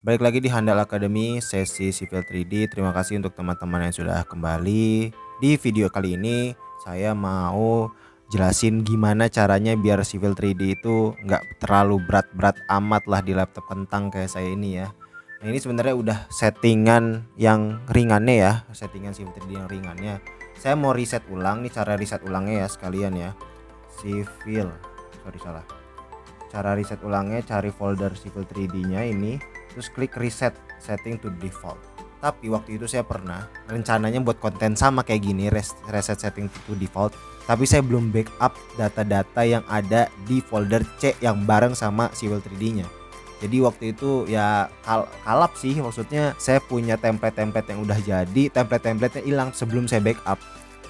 Balik lagi di Handal Academy sesi Civil 3D. Terima kasih untuk teman-teman yang sudah kembali. Di video kali ini saya mau jelasin gimana caranya biar Civil 3D itu nggak terlalu berat-berat amat lah di laptop kentang kayak saya ini ya. Nah, ini sebenarnya udah settingan yang ringannya ya, settingan Civil 3D yang ringannya. Saya mau reset ulang nih, cara reset ulangnya ya sekalian ya. Civil, sorry salah. Cara reset ulangnya, cari folder Civil 3D-nya ini, terus klik reset setting to default. Tapi waktu itu saya pernah rencananya buat konten sama kayak gini, reset setting to default, tapi saya belum backup data-data yang ada di folder C yang bareng sama Civil 3D-nya. Jadi waktu itu ya kalap sih, maksudnya saya punya template-template yang udah jadi, template-templatenya hilang sebelum saya backup.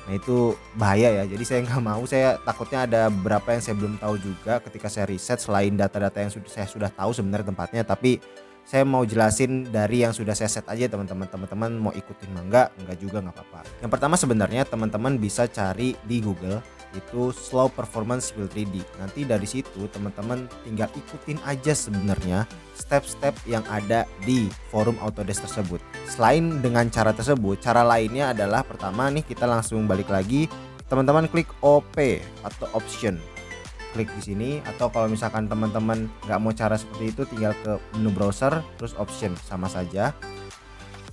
Nah itu bahaya ya, jadi saya nggak mau, saya takutnya ada beberapa yang saya belum tahu juga ketika saya riset selain data-data yang saya sudah tahu sebenarnya tempatnya, tapi saya mau jelasin dari yang sudah saya set aja teman-teman. Teman-teman mau ikutin mah enggak juga nggak apa-apa. Yang pertama sebenarnya teman-teman bisa cari di Google itu slow performance Civil 3D. Nanti dari situ teman-teman tinggal ikutin aja sebenarnya step-step yang ada di forum Autodesk tersebut. Selain dengan cara tersebut, cara lainnya adalah pertama nih kita langsung balik lagi, teman-teman klik OP atau option. Klik di sini, atau kalau misalkan teman-teman nggak mau cara seperti itu tinggal ke menu browser terus option, sama saja.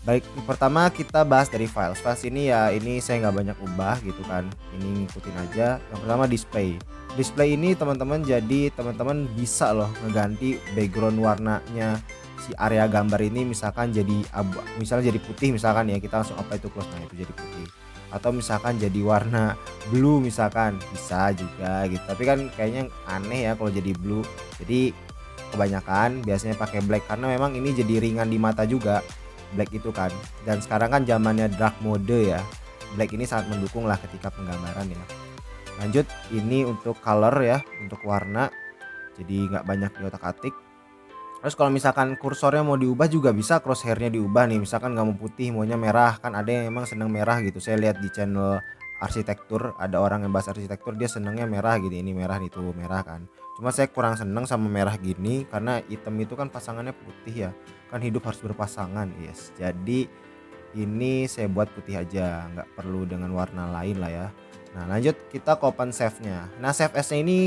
Baik, pertama kita bahas dari files. Files ini ya ini saya nggak banyak ubah gitu kan. Ini ngikutin aja. Yang pertama display. Display ini teman-teman, jadi teman-teman bisa loh ngeganti background warnanya si area gambar ini, misalkan jadi misalnya jadi putih misalkan ya, kita langsung apply to close, nah itu jadi putih. Atau misalkan jadi warna blue misalkan, bisa juga gitu. Tapi kan kayaknya aneh ya kalau jadi blue. Jadi kebanyakan biasanya pakai black karena memang ini jadi ringan di mata juga. Black itu kan, dan sekarang kan zamannya dark mode ya, black ini sangat mendukung lah ketika penggambaran ya. Lanjut, ini untuk color ya, untuk warna, jadi nggak banyak di otak-atik. Terus kalau misalkan kursornya mau diubah juga bisa, crosshairnya diubah nih, misalkan nggak mau putih maunya merah, kan ada yang emang seneng merah gitu. Saya lihat di channel arsitektur ada orang yang bahas arsitektur, dia senengnya merah gitu, ini merah itu merah kan. Cuma saya kurang seneng sama merah gini karena hitam itu kan pasangannya putih ya, kan hidup harus berpasangan, yes. Jadi ini saya buat putih aja, nggak perlu dengan warna lain lah ya. Nah lanjut kita ke open save nya. Nah save as nya ini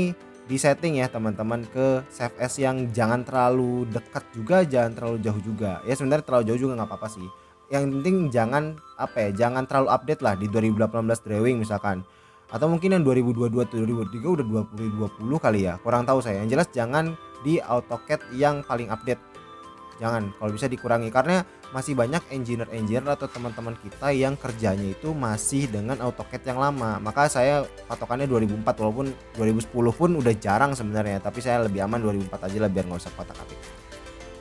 di setting ya teman-teman, ke save as yang jangan terlalu dekat juga, jangan terlalu jauh juga ya. Sebenarnya terlalu jauh juga nggak apa-apa sih, yang penting jangan apa ya, jangan terlalu update lah di 2018 drawing misalkan, atau mungkin yang 2022 atau 2023 udah 2020 kali ya, kurang tahu saya. Yang jelas jangan di AutoCAD yang paling update, jangan, kalau bisa dikurangi karena masih banyak engineer atau teman-teman kita yang kerjanya itu masih dengan AutoCAD yang lama. Maka saya patokannya 2004, walaupun 2010 pun udah jarang sebenarnya, tapi saya lebih aman 2004 aja lah biar nggak usah kotak-atik.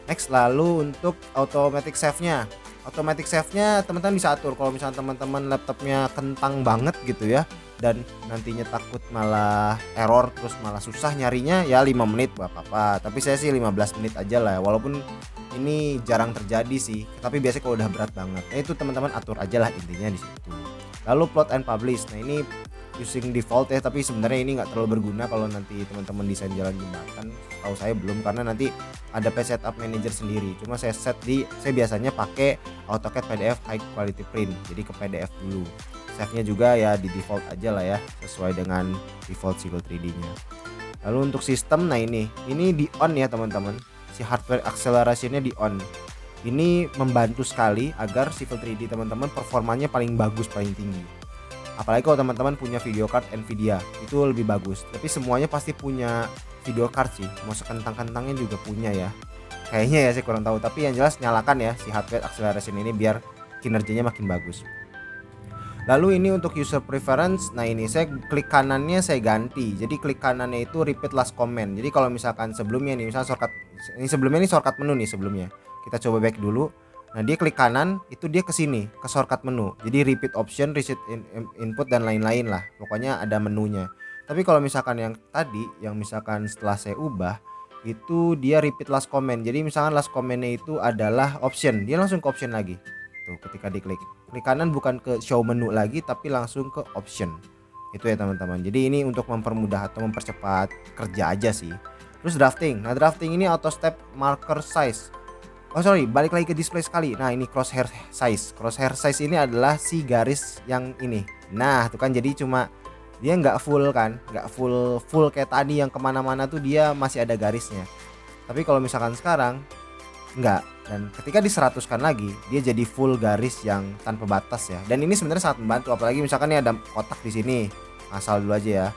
Next, lalu untuk automatic save-nya. Automatic save-nya teman-teman bisa atur. Kalau misalnya teman-teman laptopnya kentang banget gitu ya, dan nantinya takut malah error terus malah susah nyarinya, ya 5 menit gak apa-apa. Tapi saya sih 15 menit aja lah, walaupun ini jarang terjadi sih. Tapi biasanya kalau udah berat banget, itu teman-teman atur aja lah intinya di situ. Lalu plot and publish. Nah ini using default ya, tapi sebenarnya ini nggak terlalu berguna kalau nanti teman-teman desain jalan jembatan. Tahu saya belum, karena nanti ada page setup manager sendiri. Cuma saya biasanya pakai AutoCAD PDF high quality print, jadi ke PDF dulu. Save nya juga ya di default aja lah ya, sesuai dengan default Civil 3D nya. Lalu untuk sistem, nah ini di on ya teman-teman, si hardware acceleration-nya di on. Ini membantu sekali agar Civil 3D teman-teman performanya paling bagus, paling tinggi. Apalagi kalau teman-teman punya video card Nvidia, itu lebih bagus. Tapi semuanya pasti punya video card sih, mau sekentang-kentangnya juga punya ya. Kayaknya ya, saya kurang tahu, tapi yang jelas nyalakan ya si hardware acceleration ini biar kinerjanya makin bagus. Lalu ini untuk user preference. Nah ini saya klik kanannya saya ganti. Jadi klik kanannya itu repeat last comment. Jadi kalau misalkan sebelumnya nih, misalnya shortcut ini sebelumnya, ini shortcut menu nih sebelumnya. Kita coba back dulu. Nah dia klik kanan itu dia ke sini ke shortcut menu. Jadi repeat option, reset input dan lain-lain lah. Pokoknya ada menunya. Tapi kalau misalkan yang tadi, yang misalkan setelah saya ubah itu dia repeat last comment. Jadi misalkan last commentnya itu adalah option, dia langsung ke option lagi. Tuh ketika diklik klik kanan bukan ke show menu lagi tapi langsung ke option. Itu ya teman-teman. Jadi ini untuk mempermudah atau mempercepat kerja aja sih. Terus drafting. Nah drafting ini auto step marker size. Oh sorry, balik lagi ke display sekali. Nah ini crosshair size. Crosshair size ini adalah si garis yang ini. Nah tuh kan, jadi cuma dia nggak full kan, nggak full kayak tadi yang kemana-mana tuh dia masih ada garisnya. Tapi kalau misalkan sekarang nggak, dan ketika di 100-kan lagi dia jadi full garis yang tanpa batas ya. Dan ini sebenarnya sangat membantu, apalagi misalkan ini ada kotak di sini. Asal dulu aja ya.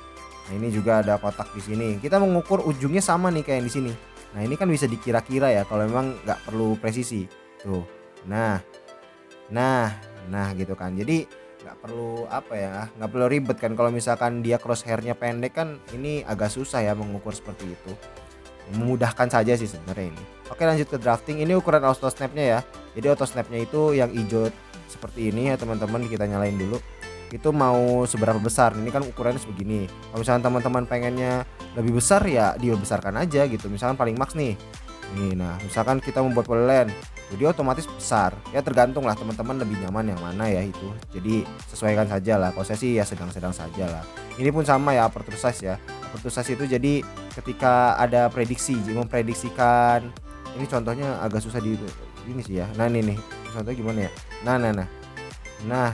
Nah ini juga ada kotak di sini. Kita mengukur ujungnya sama nih kayak yang di sini. Nah ini kan bisa dikira-kira ya kalau memang nggak perlu presisi. Tuh. Nah, nah, nah gitu kan. Jadi nggak perlu apa ya, nggak perlu ribet kan. Kalau misalkan dia crosshairnya pendek kan, ini agak susah ya mengukur seperti itu. Memudahkan saja sih sebenarnya ini. Oke lanjut ke drafting. Ini ukuran auto snapnya ya. Jadi auto snapnya itu yang hijau seperti ini ya teman-teman. Kita nyalain dulu. Itu mau seberapa besar, ini kan ukurannya sebegini. Kalau misalkan teman-teman pengennya lebih besar ya dibesarkan aja gitu. Misalkan paling max nih. Nah misalkan kita membuat polyline, jadi otomatis besar. Ya tergantung lah teman-teman lebih nyaman yang mana ya itu. Jadi sesuaikan saja lah. Kalau saya sih ya sedang-sedang saja lah. Ini pun sama ya, aperture size ya. Aperture size itu jadi ketika ada prediksi, jadi memprediksikan. Ini contohnya agak susah di ini sih ya. Nah ini nih contohnya gimana ya. Nah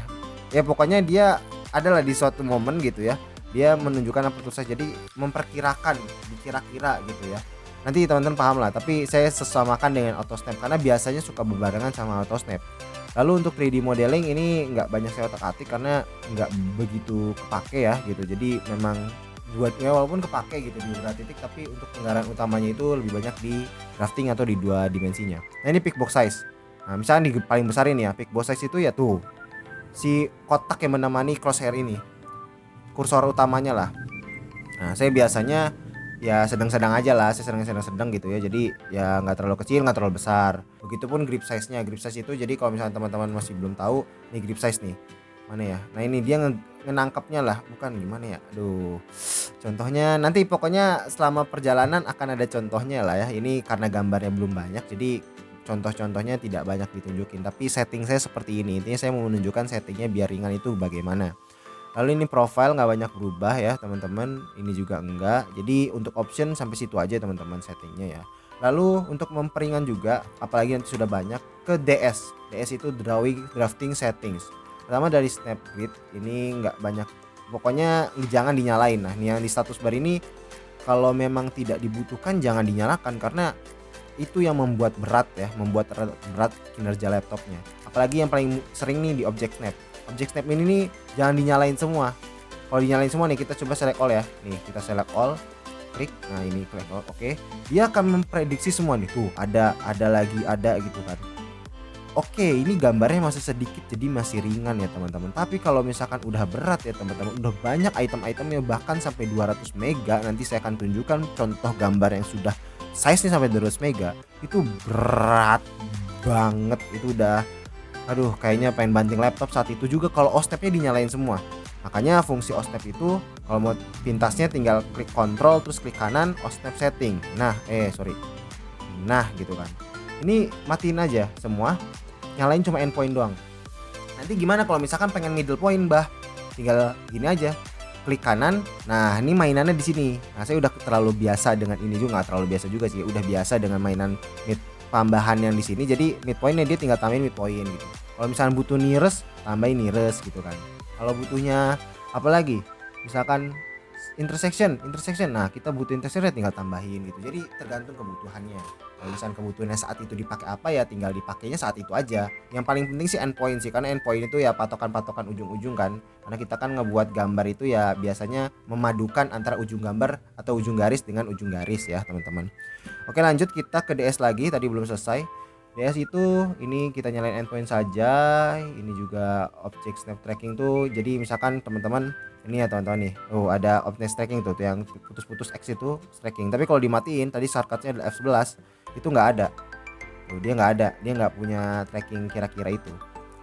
ya pokoknya dia adalah di suatu momen gitu ya, dia menunjukkan aperture size, jadi memperkirakan, dikira-kira gitu ya. Nanti teman-teman paham lah, tapi saya sesamakan dengan auto snap karena biasanya suka berbarengan sama auto snap. Lalu untuk 3D modeling ini nggak banyak saya otak-atik karena nggak begitu kepake ya gitu. Jadi memang buat ya walaupun kepake gitu di beberapa titik, tapi untuk penggaraan utamanya itu lebih banyak di drafting atau di 2 dimensinya. Nah ini pick box size. Nah misalnya di paling besar ini ya, pick box size itu ya tuh si kotak yang menemani crosshair ini, kursor utamanya lah. Nah saya biasanya ya sedang-sedang aja lah, saya sedang gitu ya. Jadi ya nggak terlalu kecil, nggak terlalu besar. Begitupun grip size-nya. Grip size itu jadi kalau misalnya teman-teman masih belum tahu nih grip size nih mana ya. Nah ini dia ngenangkapnya lah, bukan gimana ya. Aduh, contohnya nanti pokoknya selama perjalanan akan ada contohnya lah ya. Ini karena gambarnya belum banyak, jadi contoh-contohnya tidak banyak ditunjukin, tapi setting saya seperti ini. Intinya saya mau menunjukkan settingnya biar ringan itu bagaimana. Lalu ini profile nggak banyak berubah ya teman-teman, ini juga enggak. Jadi untuk option sampai situ aja teman-teman settingnya ya. Lalu untuk memperingan juga, apalagi nanti sudah banyak, ke DS. DS itu drafting settings. Pertama dari snap grid, ini nggak banyak, pokoknya jangan dinyalain. Nah ini yang di status bar ini kalau memang tidak dibutuhkan jangan dinyalakan, karena itu yang membuat berat ya, membuat berat kinerja laptopnya. Apalagi yang paling sering nih di object snap. Object snap ini nih jangan dinyalain semua. Kalau dinyalain semua nih, kita coba select all ya. Nih kita select all, klik. Nah ini klik all, oke. Dia akan memprediksi semua nih, tuh ada lagi ada gitu kan. Oke, ini gambarnya masih sedikit jadi masih ringan ya teman-teman. Tapi kalau misalkan udah berat ya teman-teman, udah banyak item-itemnya bahkan sampai 200 mega, nanti saya akan tunjukkan contoh gambar yang sudah size-nya sampai 200 mega. Itu berat banget, itu udah aduh kayaknya pengen banting laptop saat itu juga kalau OSNAP-nya dinyalain semua. Makanya fungsi OSNAP itu kalau mau pintasnya tinggal klik kontrol terus klik kanan OSNAP setting. Nah, Nah, gitu kan. Ini matiin aja semua, nyalain cuma endpoint doang. Nanti gimana kalau misalkan pengen middle point, Bah? Tinggal gini aja, klik kanan. Nah, ini mainannya di sini. Nah, saya udah terlalu biasa dengan ini juga, nggak terlalu biasa juga sih. Udah biasa dengan mainan mid tambahan yang di sini. Jadi midpointnya dia tinggal tambahin midpoint gitu. Kalau misalkan butuh nearest, tambahin nearest gitu kan. Kalau butuhnya apa lagi? Misalkan intersection. Nah, kita butuh intersection tinggal tambahin gitu. Jadi tergantung kebutuhannya. Kalau misalkan kebutuhannya saat itu dipakai apa ya tinggal dipakainya saat itu aja. Yang paling penting sih endpoint sih, karena endpoint itu ya patokan-patokan ujung-ujung kan. Karena kita kan ngebuat gambar itu ya biasanya memadukan antara ujung gambar atau ujung garis dengan ujung garis ya, teman-teman. Oke, lanjut kita ke DS lagi, tadi belum selesai. DS itu ini kita nyalain endpoint saja. Ini juga object snap tracking tuh. Jadi misalkan teman-teman ini ya teman-teman nih. Oh, ada object tracking tuh yang putus-putus X itu tracking. Tapi kalau dimatiin tadi shortcutnya adalah F11 itu nggak ada. Tuh, dia nggak ada. Dia nggak punya tracking kira-kira itu.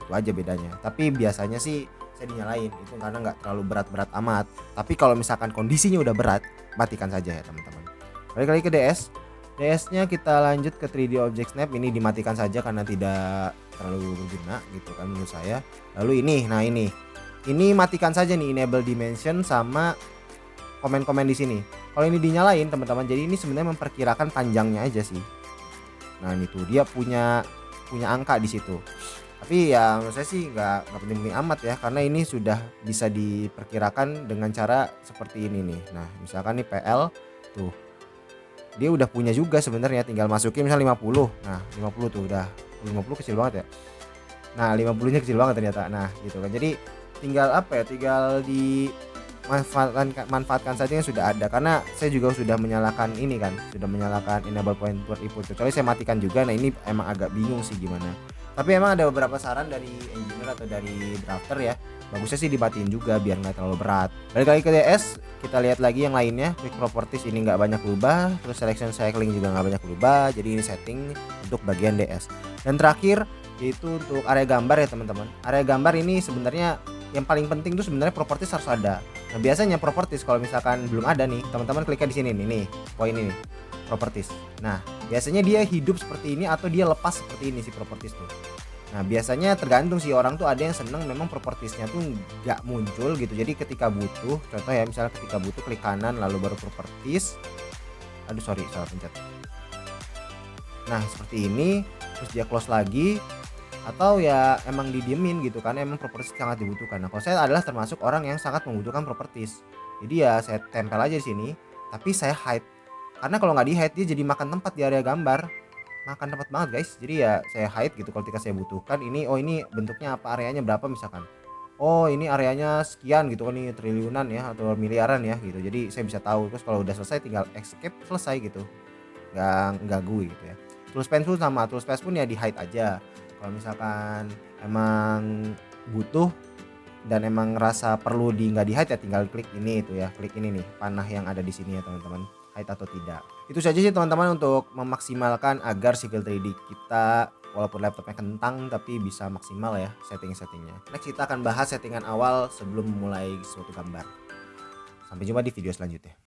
Itu aja bedanya. Tapi biasanya sih saya dinyalain itu karena nggak terlalu berat-berat amat. Tapi kalau misalkan kondisinya udah berat, matikan saja ya teman-teman. Balik lagi ke DS. DS-nya kita lanjut ke 3D Object Snap, ini dimatikan saja karena tidak terlalu berguna gitu kan menurut saya. Lalu ini, nah ini matikan saja nih, enable dimension sama komen-komen di sini. Kalau ini dinyalain teman-teman, jadi ini sebenarnya memperkirakan panjangnya aja sih. Nah itu dia punya angka di situ. Tapi ya menurut saya sih nggak penting-penting amat ya, karena ini sudah bisa diperkirakan dengan cara seperti ini nih. Nah misalkan nih PL tuh dia udah punya juga sebenarnya, tinggal masukin misal 50. Nah 50 tuh udah 50 kecil banget ya. Nah 50-nya kecil banget ternyata. Nah gitu kan. Jadi tinggal apa ya, tinggal manfaatkan saja yang sudah ada, karena saya juga sudah menyalakan ini kan, sudah menyalakan enable point per input, kecuali saya matikan juga. Nah ini emang agak bingung sih gimana, tapi emang ada beberapa saran dari engineer atau dari drafter ya, bagusnya sih dimatiin juga biar nggak terlalu berat. Balik lagi ke DS, kita lihat lagi yang lainnya. Quick properties ini nggak banyak berubah, terus selection cycling juga nggak banyak berubah, jadi ini setting untuk bagian DS. Dan terakhir yaitu untuk area gambar ya teman-teman. Area gambar ini sebenarnya yang paling penting tuh sebenarnya properties harus ada. Nah biasanya properties kalau misalkan belum ada nih, teman-teman kliknya di sini nih, poin ini properties. Nah biasanya dia hidup seperti ini atau dia lepas seperti ini si properties tuh. Nah biasanya tergantung sih, orang tuh ada yang seneng memang propertiesnya tuh nggak muncul gitu. Jadi ketika butuh, contoh ya misalnya ketika butuh klik kanan lalu baru properties. Aduh sorry salah pencet. Nah seperti ini, terus dia close lagi, atau ya emang didiemin gitu kan, emang properties sangat dibutuhkan. Nah kalau saya adalah termasuk orang yang sangat membutuhkan properties, jadi ya saya tempel aja di sini, tapi saya hide, karena kalau nggak di hide dia jadi makan tempat di area gambar, makan tempat banget guys. Jadi ya saya hide gitu kalau ketika saya butuhkan. Ini oh ini bentuknya apa, areanya berapa misalkan, oh ini areanya sekian gitu kan, ini triliunan ya atau miliaran ya gitu, jadi saya bisa tahu. Terus kalau udah selesai tinggal escape, selesai gitu, nggak ganggu gitu ya. Tools pen pun sama, tools pen pun ya di hide aja. Kalau misalkan emang butuh dan emang ngerasa perlu nggak di hide ya tinggal klik ini itu ya, klik ini nih panah yang ada di sini ya teman-teman, hide atau tidak. Itu saja sih teman-teman untuk memaksimalkan agar Civil 3D kita walaupun laptopnya kentang tapi bisa maksimal ya setting-settingnya. Next kita akan bahas settingan awal sebelum memulai suatu gambar. Sampai jumpa di video selanjutnya.